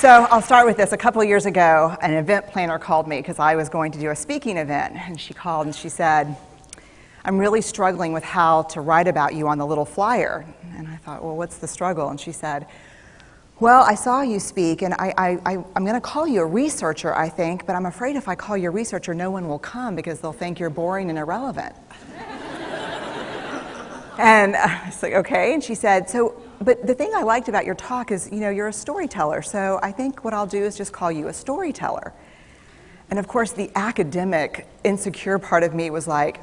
So I'll start with this. A couple of years ago, an event planner called me because I was going to do a speaking event. And she called and she said, I'm really struggling with how to write about you on the little flyer. And I thought, well, what's the struggle? And she said, well, I saw you speak, and I'm going to call you a researcher, I think, but I'm afraid if I call you a researcher, no one will come because they'll think you're boring and irrelevant. And I was like, okay. And she said, but the thing I liked about your talk is, you're a storyteller, so I think what I'll do is just call you a storyteller. And of course, the academic, insecure part of me was like,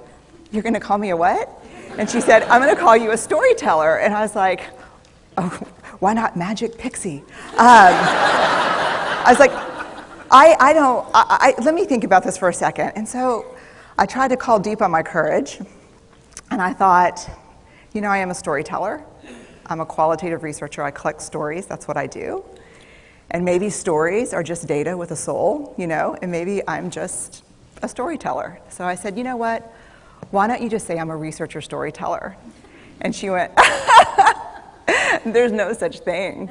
you're going to call me a what? And she said, I'm going to call you a storyteller. And I was like, oh, why not Magic Pixie? I was like, let me think about this for a second. And so I tried to call deep on my courage, and I thought, I am a storyteller. I'm a qualitative researcher. I collect stories. That's what I do. And maybe stories are just data with a soul, and maybe I'm just a storyteller. So I said, you know what? Why don't you just say I'm a researcher storyteller? And she went, there's no such thing.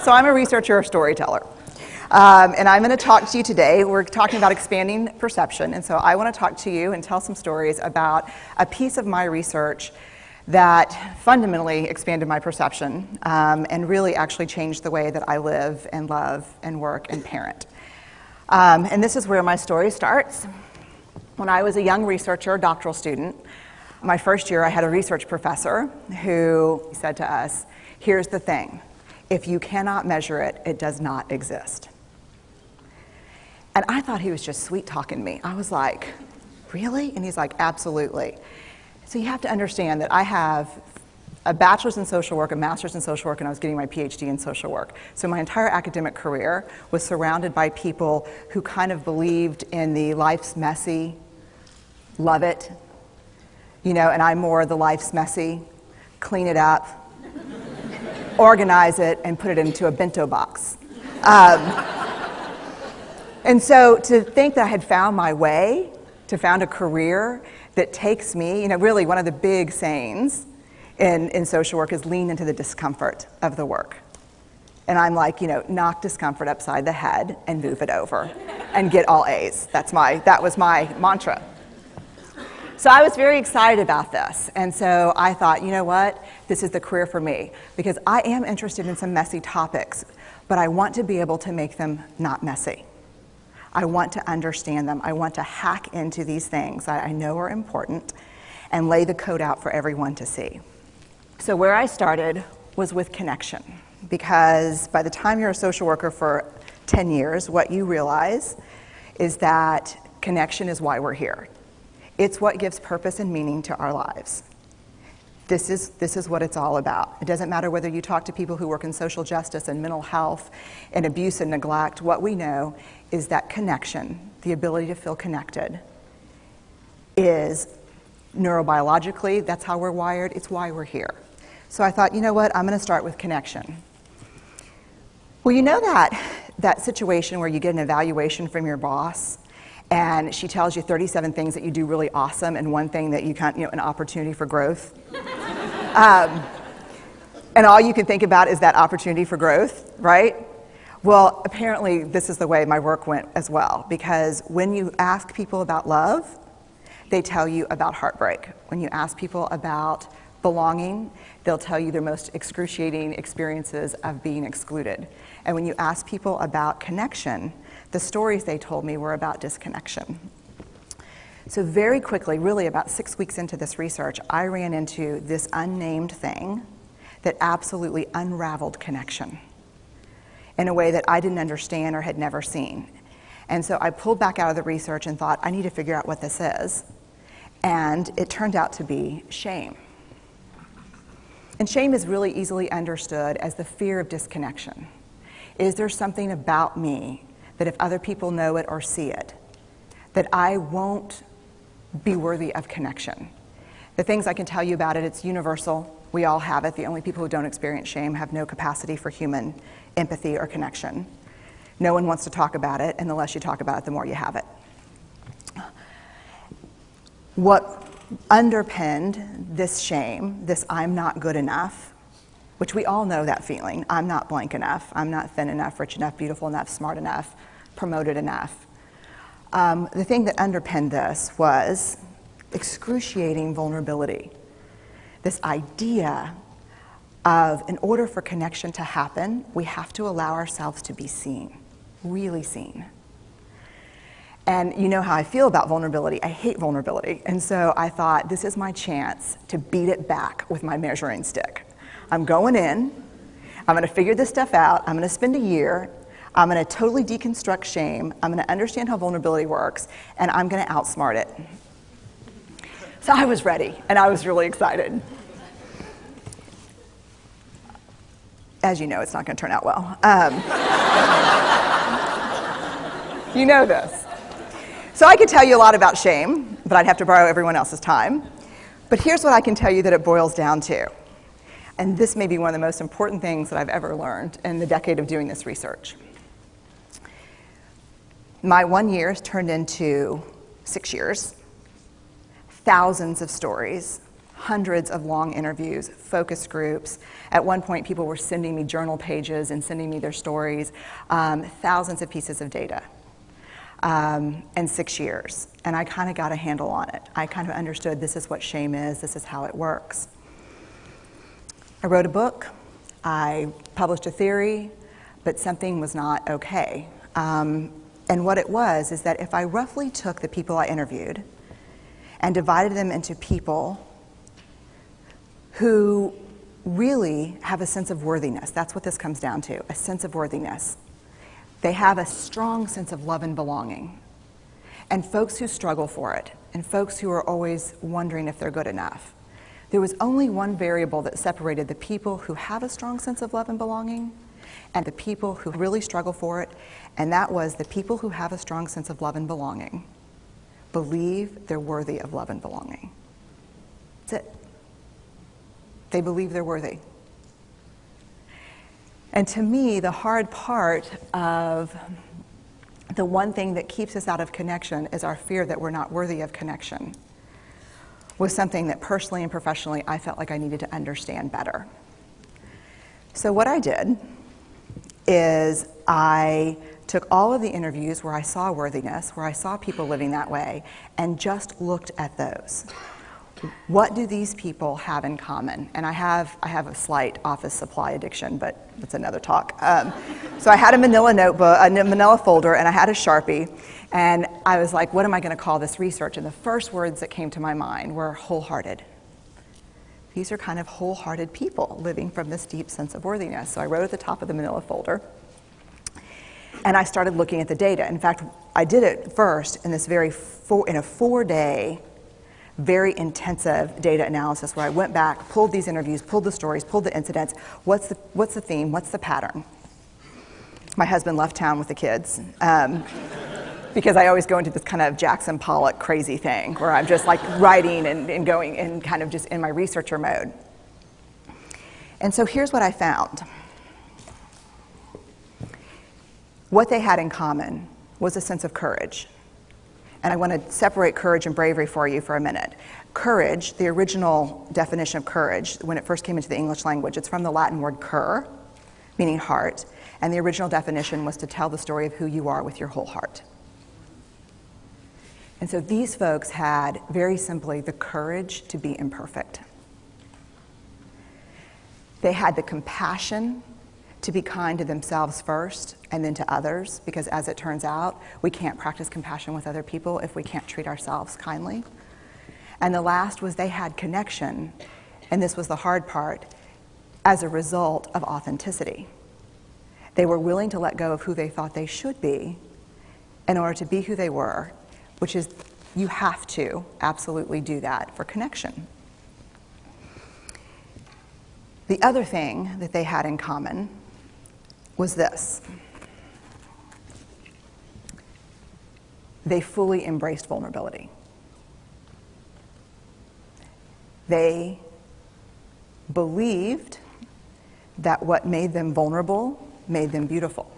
So I'm a researcher storyteller. And I'm going to talk to you today. We're talking about expanding perception. And so I want to talk to you and tell some stories about a piece of my research that fundamentally expanded my perception and really actually changed the way that I live and love and work and parent. And this is where my story starts. When I was a young researcher, doctoral student, my first year I had a research professor who said to us, here's the thing, if you cannot measure it, it does not exist. And I thought he was just sweet-talking me. I was like, really? And he's like, absolutely. So you have to understand that I have a bachelor's in social work, a master's in social work, and I was getting my PhD in social work. So my entire academic career was surrounded by people who kind of believed in the life's messy, love it, and I'm more the life's messy, clean it up, organize it, and put it into a bento box. And so to think that I had found my way, to found a career that takes me, really one of the big sayings in social work is lean into the discomfort of the work. And I'm like, knock discomfort upside the head and move it over and get all A's. That was my mantra. So I was very excited about this. And so I thought, you know what? This is the career for me because I am interested in some messy topics, but I want to be able to make them not messy. I want to understand them. I want to hack into these things that I know are important and lay the code out for everyone to see. So where I started was with connection, because by the time you're a social worker for 10 years, what you realize is that connection is why we're here. It's what gives purpose and meaning to our lives. This is what it's all about. It doesn't matter whether you talk to people who work in social justice and mental health and abuse and neglect. What we know is that connection, the ability to feel connected, is neurobiologically, that's how we're wired, it's why we're here. So I thought, you know what, I'm going to start with connection. Well, you know that situation where you get an evaluation from your boss and she tells you 37 things that you do really awesome and one thing that you can't, an opportunity for growth. And all you can think about is that opportunity for growth, right? Well, apparently this is the way my work went as well, because when you ask people about love, they tell you about heartbreak. When you ask people about belonging, they'll tell you their most excruciating experiences of being excluded. And when you ask people about connection, the stories they told me were about disconnection. So very quickly, really about 6 weeks into this research, I ran into this unnamed thing that absolutely unraveled connection in a way that I didn't understand or had never seen. And so I pulled back out of the research and thought, I need to figure out what this is. And it turned out to be shame. And shame is really easily understood as the fear of disconnection. Is there something about me that if other people know it or see it, that I won't be worthy of connection? The things I can tell you about it, it's universal. We all have it. The only people who don't experience shame have no capacity for human empathy or connection. No one wants to talk about it, and the less you talk about it, the more you have it. What underpinned this shame, this I'm not good enough, which we all know that feeling. I'm not blank enough. I'm not thin enough, rich enough, beautiful enough, smart enough, promoted enough. The thing that underpinned this was excruciating vulnerability. This idea of, in order for connection to happen, we have to allow ourselves to be seen, really seen. And you know how I feel about vulnerability. I hate vulnerability. And so I thought, this is my chance to beat it back with my measuring stick. I'm going in, I'm going to figure this stuff out, I'm going to spend a year, I'm going to totally deconstruct shame, I'm going to understand how vulnerability works, and I'm going to outsmart it. So I was ready, and I was really excited. As you know, it's not going to turn out well. You know this. So I could tell you a lot about shame, but I'd have to borrow everyone else's time. But here's what I can tell you that it boils down to. And this may be one of the most important things that I've ever learned in the decade of doing this research. My 1 year has turned into 6 years, thousands of stories, hundreds of long interviews, focus groups. At one point, people were sending me journal pages and sending me their stories, thousands of pieces of data, and 6 years. And I kind of got a handle on it. I kind of understood this is what shame is, this is how it works. I wrote a book, I published a theory, but something was not okay. And what it was is that if I roughly took the people I interviewed and divided them into people who really have a sense of worthiness, that's what this comes down to, a sense of worthiness. They have a strong sense of love and belonging. And folks who struggle for it, and folks who are always wondering if they're good enough. There was only one variable that separated the people who have a strong sense of love and belonging and the people who really struggle for it, and that was the people who have a strong sense of love and belonging believe they're worthy of love and belonging. That's it. They believe they're worthy. And to me, the hard part of the one thing that keeps us out of connection is our fear that we're not worthy of connection, was something that personally and professionally I felt like I needed to understand better. So what I did is I took all of the interviews where I saw worthiness, where I saw people living that way, and just looked at those. What do these people have in common? And I have a slight office supply addiction, but that's another talk. So I had a manila notebook, a manila folder, and I had a Sharpie, and I was like, what am I going to call this research? And the first words that came to my mind were wholehearted. These are kind of wholehearted people living from this deep sense of worthiness. So I wrote at the top of the manila folder, and I started looking at the data. In fact, I did it first in this in a 4-day, very intensive data analysis where I went back, pulled these interviews, pulled the stories, pulled the incidents. What's the theme? What's the pattern? My husband left town with the kids because I always go into this kind of Jackson Pollock crazy thing where I'm just like writing and going and kind of just in my researcher mode. And so here's what I found. What they had in common was a sense of courage. And I want to separate courage and bravery for you for a minute. Courage, the original definition of courage, when it first came into the English language, it's from the Latin word cur, meaning heart. And the original definition was to tell the story of who you are with your whole heart. And so these folks had, very simply, the courage to be imperfect. They had the compassion to be kind to themselves first and then to others, because as it turns out, we can't practice compassion with other people if we can't treat ourselves kindly. And the last was they had connection, and this was the hard part, as a result of authenticity. They were willing to let go of who they thought they should be in order to be who they were, which is, you have to absolutely do that for connection. The other thing that they had in common was this. They fully embraced vulnerability. They believed that what made them vulnerable made them beautiful.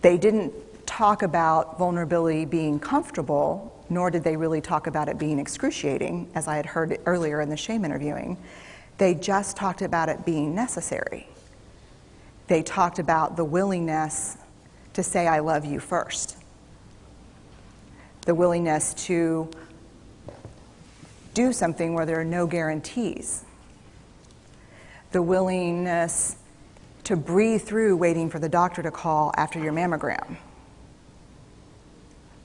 They didn't talk about vulnerability being comfortable, nor did they really talk about it being excruciating, as I had heard earlier in the shame interviewing. They just talked about it being necessary. They talked about the willingness to say I love you first. The willingness to do something where there are no guarantees. The willingness to breathe through waiting for the doctor to call after your mammogram.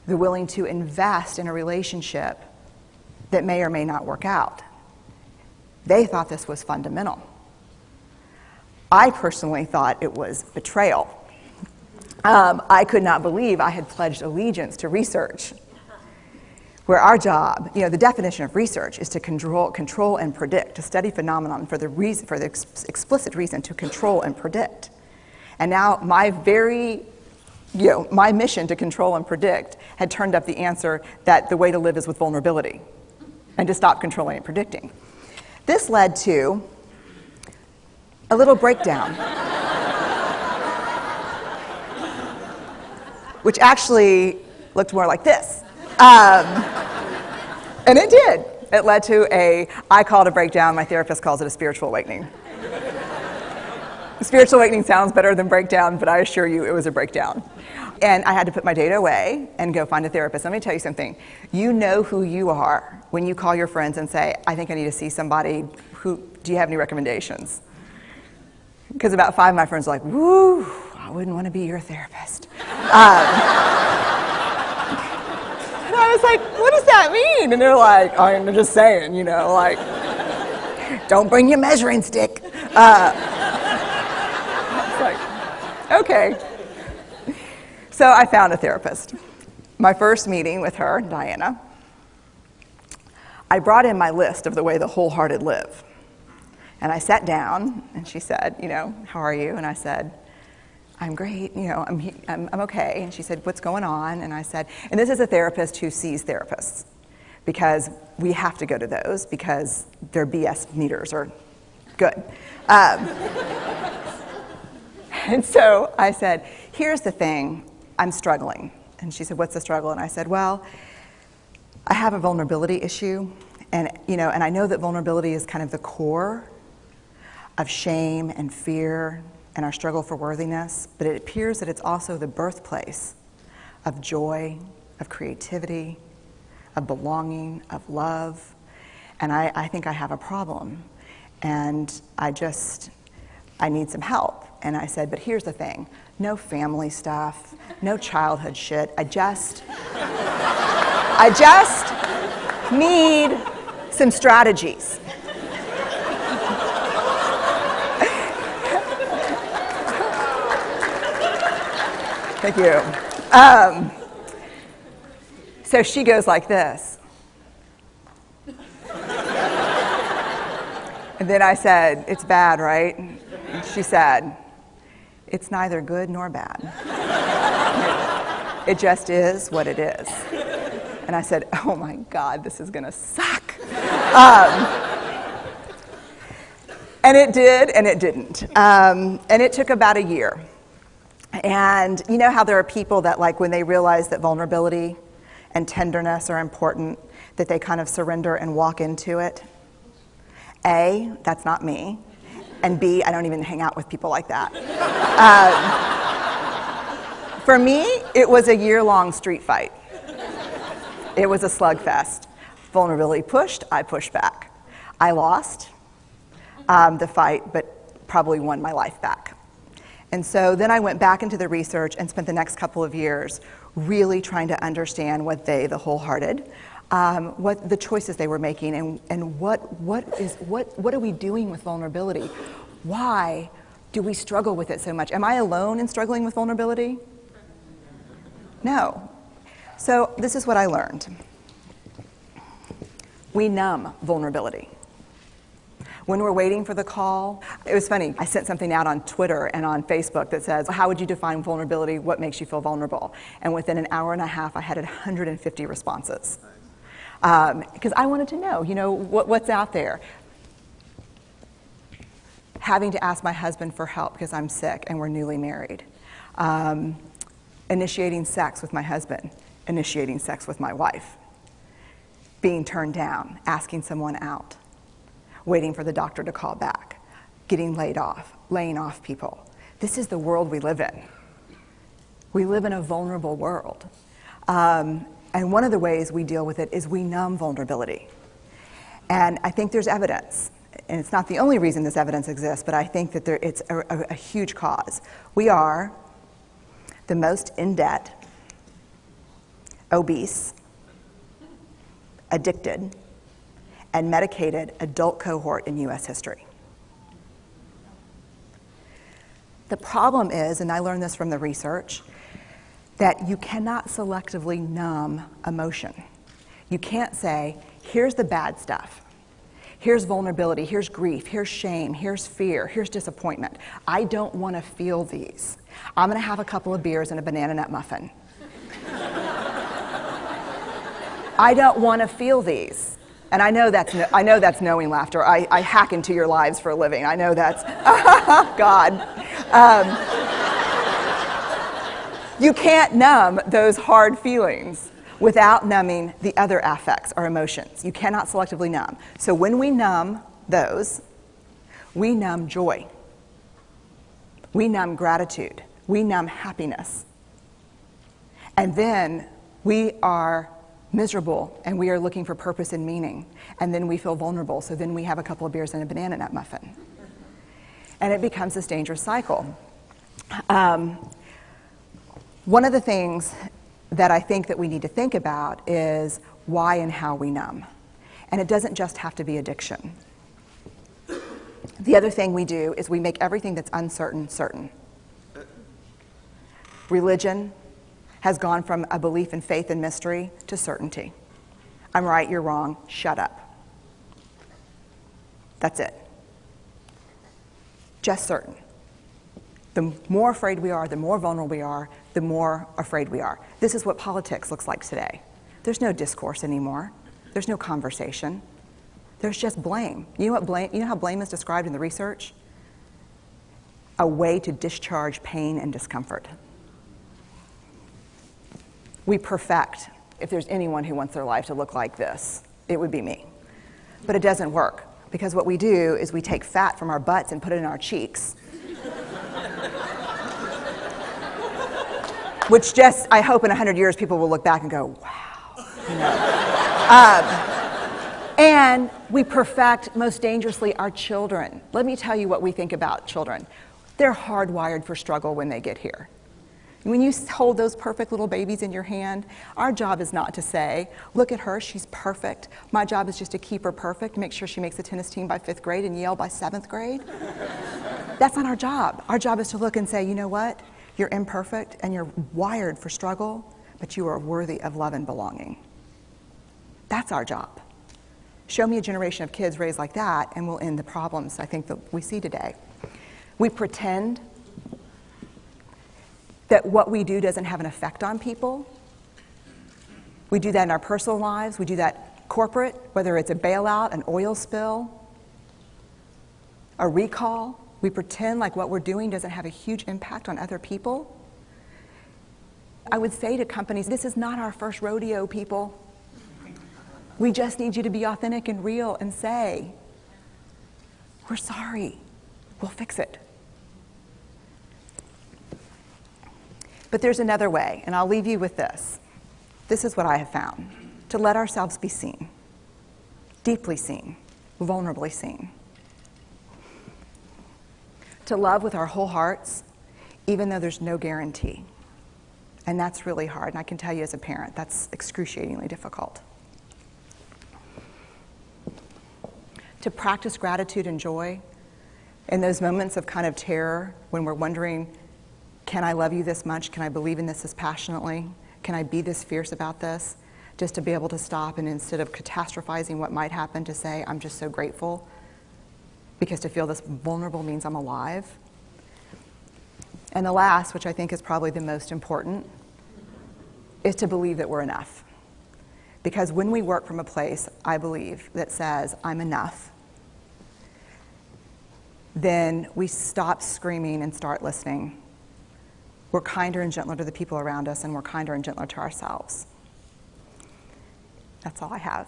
The willing to invest in a relationship that may or may not work out. They thought this was fundamental. I personally thought it was betrayal. I could not believe I had pledged allegiance to research, where our job, the definition of research is to control and predict, to study phenomenon for the explicit reason to control and predict. And now my mission to control and predict had turned up the answer that the way to live is with vulnerability and to stop controlling and predicting. This led to a little breakdown, which actually looked more like this. And it did. It led to I call it a breakdown, my therapist calls it a spiritual awakening. Spiritual awakening sounds better than breakdown, but I assure you it was a breakdown. And I had to put my data away and go find a therapist. Let me tell you something. You know who you are when you call your friends and say, I think I need to see somebody. Do you have any recommendations? Because about 5 of my friends are like, woo, I wouldn't want to be your therapist. And I was like, what does that mean? And they're like, I'm just saying, don't bring your measuring stick. I was like, okay. So I found a therapist. My first meeting with her, Diana, I brought in my list of the way the wholehearted live. And I sat down, and she said, how are you? And I said, I'm great, I'm okay. And she said, what's going on? And I said, and this is a therapist who sees therapists, because we have to go to those because their BS meters are good. And so I said, here's the thing, I'm struggling. And she said, what's the struggle? And I said, well, I have a vulnerability issue, and I know that vulnerability is kind of the core of shame and fear and our struggle for worthiness, but it appears that it's also the birthplace of joy, of creativity, of belonging, of love, and I think I have a problem, and I need some help. And I said, but here's the thing, no family stuff, no childhood shit, I just need some strategies. Thank you. So she goes like this. And then I said, it's bad, right? And she said, it's neither good nor bad. It just is what it is. And I said, oh my God, this is gonna suck. And it did, and it didn't. And it took about a year. And you know how there are people that, like, when they realize that vulnerability and tenderness are important, that they kind of surrender and walk into it? A, that's not me. And B, I don't even hang out with people like that. For me, it was a year-long street fight. It was a slugfest. Vulnerability pushed, I pushed back. I lost the fight, but probably won my life back. And so then I went back into the research and spent the next couple of years really trying to understand what the wholehearted, what the choices they were making, and what are we doing with vulnerability? Why do we struggle with it so much? Am I alone in struggling with vulnerability? No. So this is what I learned. We numb vulnerability. When we're waiting for the call, it was funny, I sent something out on Twitter and on Facebook that says, how would you define vulnerability? What makes you feel vulnerable? And within an hour and a half, I had 150 responses. Because I wanted to know, what's out there. Having to ask my husband for help because I'm sick and we're newly married. initiating sex with my husband, initiating sex with my wife, being turned down, asking someone out, waiting for the doctor to call back, getting laid off, laying off people. This is the world we live in. We live in a vulnerable world. And one of the ways we deal with it is we numb vulnerability. And I think there's evidence, and it's not the only reason this evidence exists, but I think that it's a huge cause. We are the most in debt, obese, addicted, and medicated adult cohort in US history. The problem is, and I learned this from the research, that you cannot selectively numb emotion. You can't say, here's the bad stuff. Here's vulnerability, here's grief, here's shame, here's fear, here's disappointment. I don't want to feel these. I'm going to have a couple of beers and a banana nut muffin. I don't want to feel these. And I know that's knowing laughter. I hack into your lives for a living. I know that's, God. You can't numb those hard feelings without numbing the other affects or emotions. You cannot selectively numb. So when we numb those, we numb joy. We numb gratitude. We numb happiness. And then we are miserable and we are looking for purpose and meaning. And then we feel vulnerable. So then we have a couple of beers and a banana nut muffin. And it becomes this dangerous cycle. One of the things that I think that we need to think about is why and how we numb. And it doesn't just have to be addiction. The other thing we do is we make everything that's uncertain certain. Religion has gone from a belief in faith and mystery to certainty. I'm right, you're wrong, shut up. That's it. Just certain. The more afraid we are, the more vulnerable we are, the more afraid we are. This is what politics looks like today. There's no discourse anymore. There's no conversation. There's just blame. You know how blame is described in the research? A way to discharge pain and discomfort. We perfect. If there's anyone who wants their life to look like this, it would be me. But it doesn't work, because what we do is we take fat from our butts and put it in our cheeks. Which just, I hope in 100 years people will look back and go, wow. You know. And we perfect, most dangerously, our children. Let me tell you what we think about children. They're hardwired for struggle when they get here. When you hold those perfect little babies in your hand, our job is not to say, look at her, she's perfect. My job is just to keep her perfect, make sure she makes the tennis team by 5th grade and Yale by 7th grade. That's not our job. Our job is to look and say, you know what? You're imperfect and you're wired for struggle, but you are worthy of love and belonging. That's our job. Show me a generation of kids raised like that and we'll end the problems I think that we see today. We pretend that what we do doesn't have an effect on people. We do that in our personal lives. We do that corporate, whether it's a bailout, an oil spill, a recall. We pretend like what we're doing doesn't have a huge impact on other people. I would say to companies, this is not our first rodeo, people. We just need you to be authentic and real and say, we're sorry, we'll fix it. But there's another way, and I'll leave you with this. This is what I have found. To let ourselves be seen, deeply seen, vulnerably seen. To love with our whole hearts, even though there's no guarantee. And that's really hard, and I can tell you as a parent, that's excruciatingly difficult. To practice gratitude and joy in those moments of kind of terror when we're wondering, can I love you this much? Can I believe in this passionately? Can I be this fierce about this? Just to be able to stop and instead of catastrophizing what might happen, to say, I'm just so grateful. Because to feel this vulnerable means I'm alive. And the last, which I think is probably the most important, is to believe that we're enough. Because when we work from a place, I believe, that says, I'm enough, then we stop screaming and start listening. we're kinder and gentler to the people around us, and we're kinder and gentler to ourselves. That's all I have.